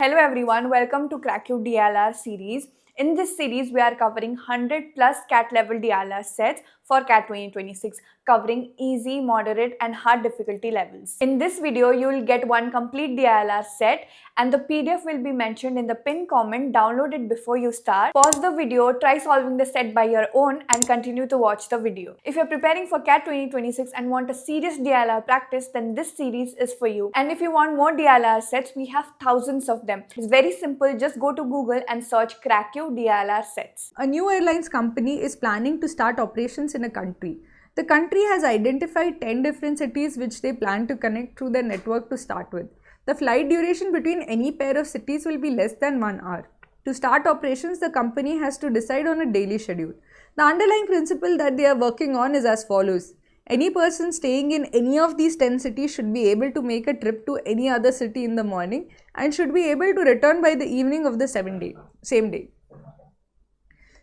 Hello everyone, welcome to Cracku DLR series. In this series, we are covering 100 plus CAT level DLR sets for CAT 2026, covering easy, moderate and hard difficulty levels. In this video, you will get one complete DLR set and the PDF will be mentioned in the pinned comment. Download it before you start. Pause the video, try solving the set by your own and continue to watch the video. If you're preparing for CAT 2026 and want a serious DLR practice, then this series is for you. And if you want more DLR sets, we have thousands of them. It's very simple, just go to Google and search Cracku DLR sets. A new airlines company is planning to start operations in a country. The country has identified 10 different cities which they plan to connect through their network to start with. The flight duration between any pair of cities will be less than 1 hour. To start operations, the company has to decide on a daily schedule. The underlying principle that they are working on is as follows. Any person staying in any of these 10 cities should be able to make a trip to any other city in the morning and should be able to return by the evening of the same day.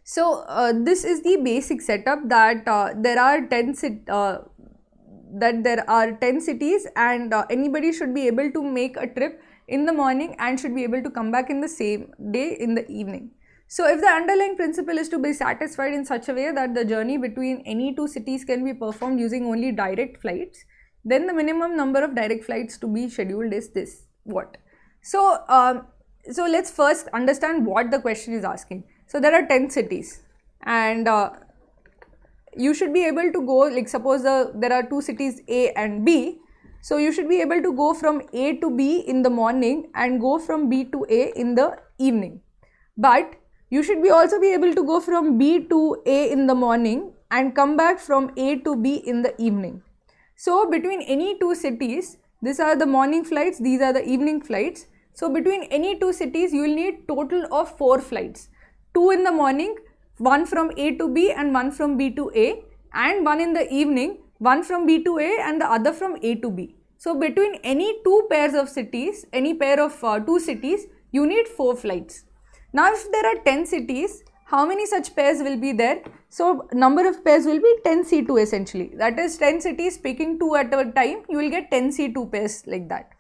So this is the basic setup that there are 10 cities and anybody should be able to make a trip in the morning and should be able to come back in the same day in the evening. So if the underlying principle is to be satisfied in such a way that the journey between any two cities can be performed using only direct flights, then the minimum number of direct flights to be scheduled is this. What? So let's first understand what the question is asking. So there are 10 cities and you should be able to go, like suppose there are two cities A and B. So you should be able to go from A to B in the morning and go from B to A in the evening. But you should also be able to go from B to A in the morning and come back from A to B in the evening. So between any two cities, these are the morning flights, these are the evening flights. So between any two cities, you will need total of 4 flights. 2 in the morning, 1 from A to B and 1 from B to A, and 1 in the evening, 1 from B to A and the other from A to B. So between any two pairs of cities, any pair of two cities, you need 4 flights. Now if there are 10 cities, how many such pairs will be there? So number of pairs will be 10C2 essentially. That is 10 cities picking 2 at a time, you will get 10C2 pairs like that.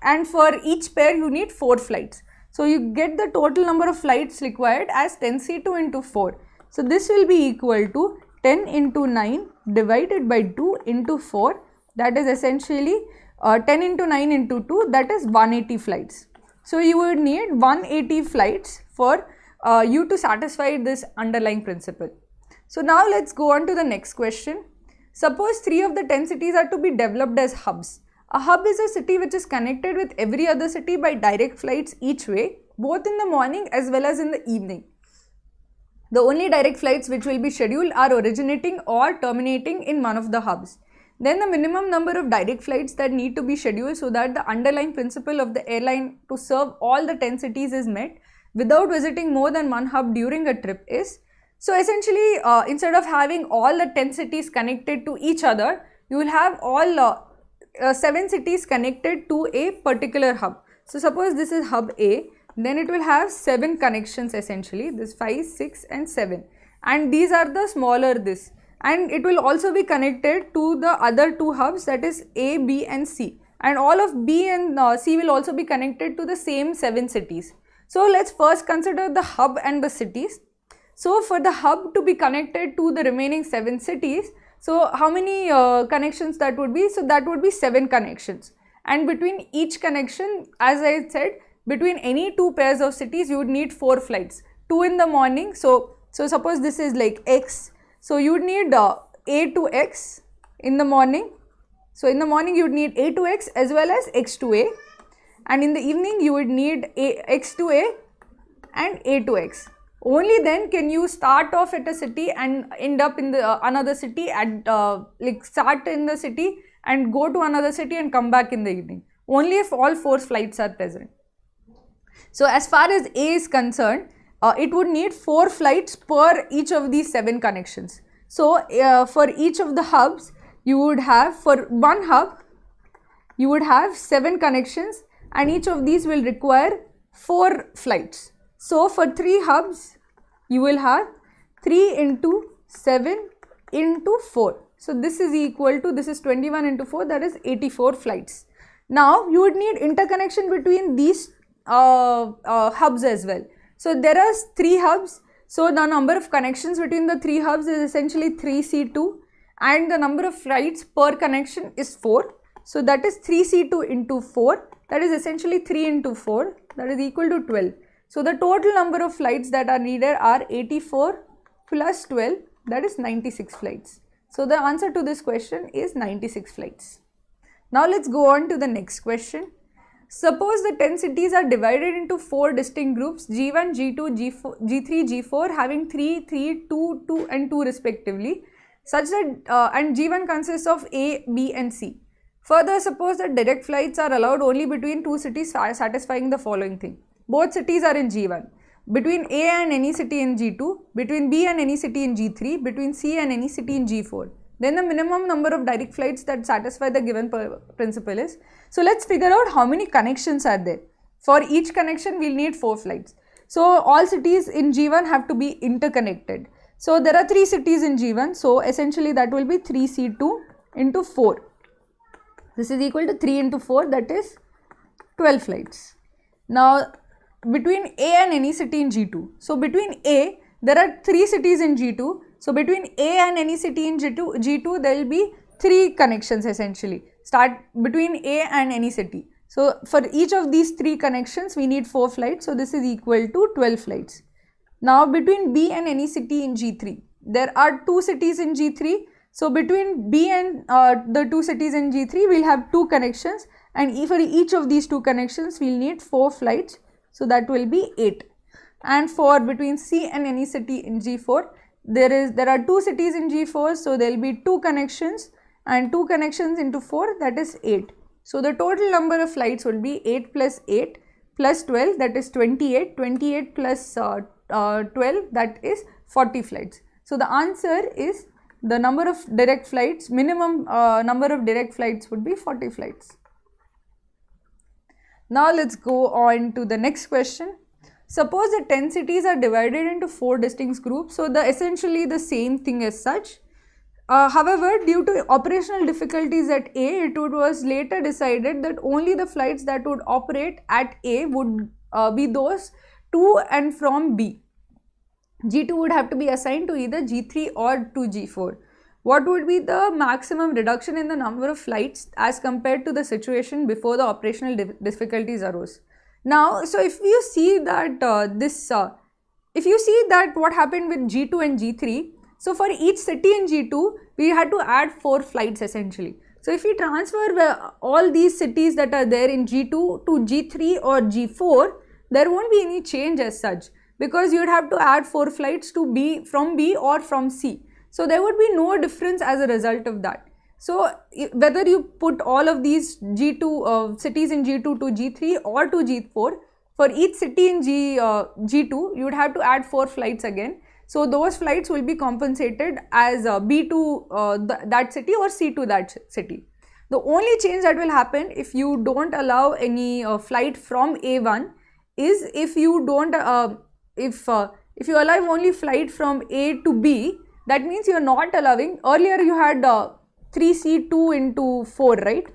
And for each pair you need 4 flights. So you get the total number of flights required as 10C2 into 4. So this will be equal to 10 into 9 divided by 2 into 4. That is essentially 10 into 9 into 2, that is 180 flights. So you would need 180 flights for you to satisfy this underlying principle. So now let's go on to the next question. Suppose 3 of the 10 cities are to be developed as hubs. A hub is a city which is connected with every other city by direct flights each way, both in the morning as well as in the evening. The only direct flights which will be scheduled are originating or terminating in one of the hubs. Then the minimum number of direct flights that need to be scheduled so that the underlying principle of the airline to serve all the 10 cities is met without visiting more than one hub during a trip is. So essentially instead of having all the 10 cities connected to each other, you will have all 7 cities connected to a particular hub. So suppose this is hub A, then it will have 7 connections essentially, this 5, 6 and 7, and these are the smaller this, and it will also be connected to the other 2 hubs, that is A, B and C, and all of B and C will also be connected to the same 7 cities. So let's first consider the hub and the cities. So for the hub to be connected to the remaining 7 cities, so how many connections that would be? So that would be 7 connections, and between each connection, as I said, between any 2 pairs of cities you would need 4 flights. 2 in the morning, so suppose this is like X, so you would need A to X in the morning. So in the morning you would need A to X as well as X to A, and in the evening you would need X to A and A to X. Only then can you start off at a city and end up in the another city and like start in the city and go to another city and come back in the evening. Only if all 4 flights are present. So as far as A is concerned, it would need 4 flights per each of these 7 connections. So for each of the hubs, you would have, for one hub, you would have 7 connections and each of these will require 4 flights. So for 3 hubs, you will have 3 into 7 into 4. So this is equal to, this is 21 into 4, that is 84 flights. Now you would need interconnection between these hubs as well. So there are 3 hubs. So the number of connections between the 3 hubs is essentially 3C2, and the number of flights per connection is 4. So that is 3C2 into 4, that is essentially 3 into 4, that is equal to 12. So the total number of flights that are needed are 84 plus 12, that is 96 flights. So the answer to this question is 96 flights. Now let's go on to the next question. Suppose the 10 cities are divided into 4 distinct groups, G1, G2, G4, G3, G4, having 3, 3, 2, 2 and 2 respectively, such that and G1 consists of A, B and C. Further, suppose that direct flights are allowed only between 2 cities satisfying the following thing. Both cities are in G1. Between A and any city in G2, between B and any city in G3, between C and any city in G4. Then the minimum number of direct flights that satisfy the given principle is. So let's figure out how many connections are there. For each connection, we'll need 4 flights. So all cities in G1 have to be interconnected. So there are 3 cities in G1. So essentially that will be 3C2 into 4. This is equal to 3 into 4, that is 12 flights. Now between A and any city in G2. So between A, there are 3 cities in G2. So between A and any city in G2 there will be 3 connections essentially. Start between A and any city. So for each of these 3 connections we need 4 flights. So this is equal to 12 flights. Now between B and any city in G3, there are 2 cities in G3. So between B and the 2 cities in G3 we'll have 2 connections, and for each of these 2 connections we'll need 4 flights. So that will be 8. And for between C and any city in G4, there are 2 cities in G4, so there will be 2 connections, and 2 connections into 4, that is 8. So the total number of flights will be 8 plus 8 plus 12, that is 28. 28 plus 12, that is 40 flights. So the answer is the number of direct flights, minimum number of direct flights would be 40 flights. Now let's go on to the next question. Suppose the 10 cities are divided into 4 distinct groups, so essentially the same thing as such. However, due to operational difficulties at A, it was later decided that only the flights that would operate at A would be those to and from B. G2 would have to be assigned to either G3 or to G4. What would be the maximum reduction in the number of flights as compared to the situation before the operational difficulties arose? Now, so if you see that what happened with G2 and G3, so for each city in G2, we had to add 4 flights essentially. So if we transfer all these cities that are there in G2 to G3 or G4, there won't be any change as such, because you would have to add 4 flights to B, from B or from C. So there would be no difference as a result of that. So whether you put all of these G2 cities in G2 to G3 or to G4, for each city in G2, you would have to add 4 flights again. So those flights will be compensated as B to that city or C to that city. The only change that will happen if you don't allow any flight from A1 is if you don't if you allow only flight from A to B, that means you are not allowing. Earlier you had 3C2 into 4, right?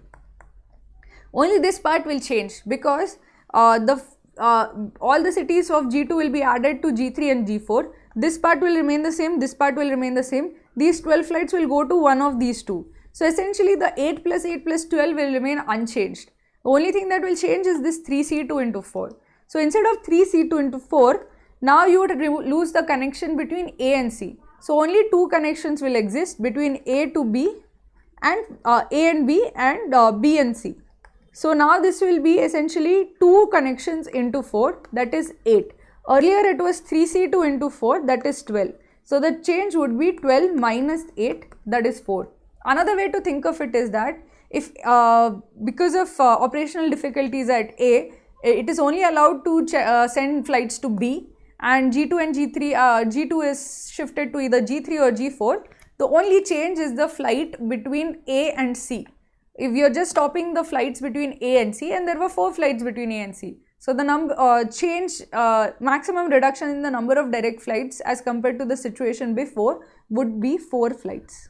Only this part will change, because all the cities of G2 will be added to G3 and G4. This part will remain the same, this part will remain the same. These 12 flights will go to one of these 2. So essentially the 8 plus 8 plus 12 will remain unchanged. The only thing that will change is this 3C2 into 4. So instead of 3C2 into 4, now you would lose the connection between A and C. So only 2 connections will exist between A to B, and A and B, and B and C. So now this will be essentially 2 connections into 4, that is 8. Earlier it was 3C2 into 4, that is 12. So the change would be 12 minus 8, that is 4. Another way to think of it is that if because of operational difficulties at A, it is only allowed to send flights to B, and G2 and G3, G2 is shifted to either G3 or G4. The only change is the flight between A and C. If you are just stopping the flights between A and C, and there were 4 flights between A and C. So the maximum reduction in the number of direct flights as compared to the situation before would be 4 flights.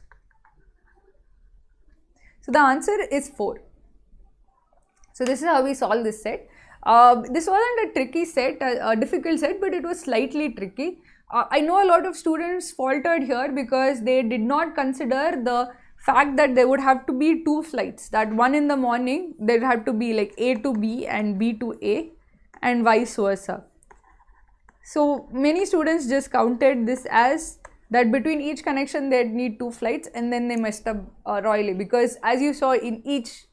So the answer is 4. So this is how we solve this set. This wasn't a tricky set, a difficult set, but it was slightly tricky. I know a lot of students faltered here because they did not consider the fact that there would have to be two flights, that one in the morning there have to be like A to B and B to A and vice versa. So many students just counted this as that between each connection they'd need two flights, and then they messed up royally, because as you saw in each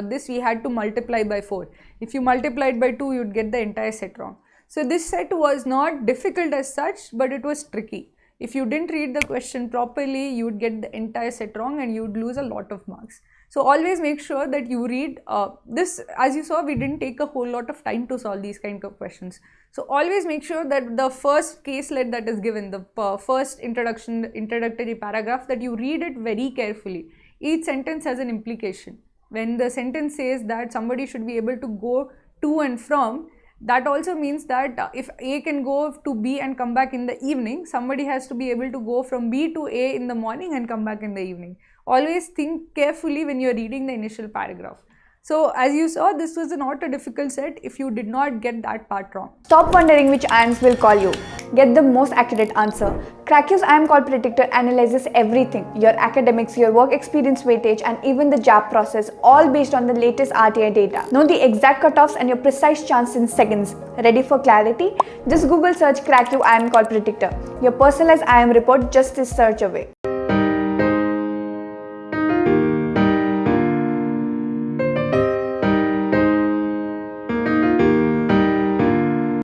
this we had to multiply by 4. If you multiplied by 2, you'd get the entire set wrong. So this set was not difficult as such, but it was tricky. If you didn't read the question properly, you would get the entire set wrong and you would lose a lot of marks. So always make sure that you read this. As you saw, we didn't take a whole lot of time to solve these kind of questions. So always make sure that the first caselet that is given, the first introductory paragraph, that you read it very carefully. Each sentence has an implication. When the sentence says that somebody should be able to go to and from, that also means that if A can go to B and come back in the evening, somebody has to be able to go from B to A in the morning and come back in the evening. Always think carefully when you are reading the initial paragraph. So as you saw, this was not a difficult set if you did not get that part wrong. Stop wondering which IIMs will call you. Get the most accurate answer. Cracku's IIM Call Predictor analyzes everything, your academics, your work experience weightage, and even the JAB process, all based on the latest RTI data. Know the exact cutoffs and your precise chance in seconds. Ready for clarity? Just Google search Cracku IIM Call Predictor. Your personalized IIM report just is search away.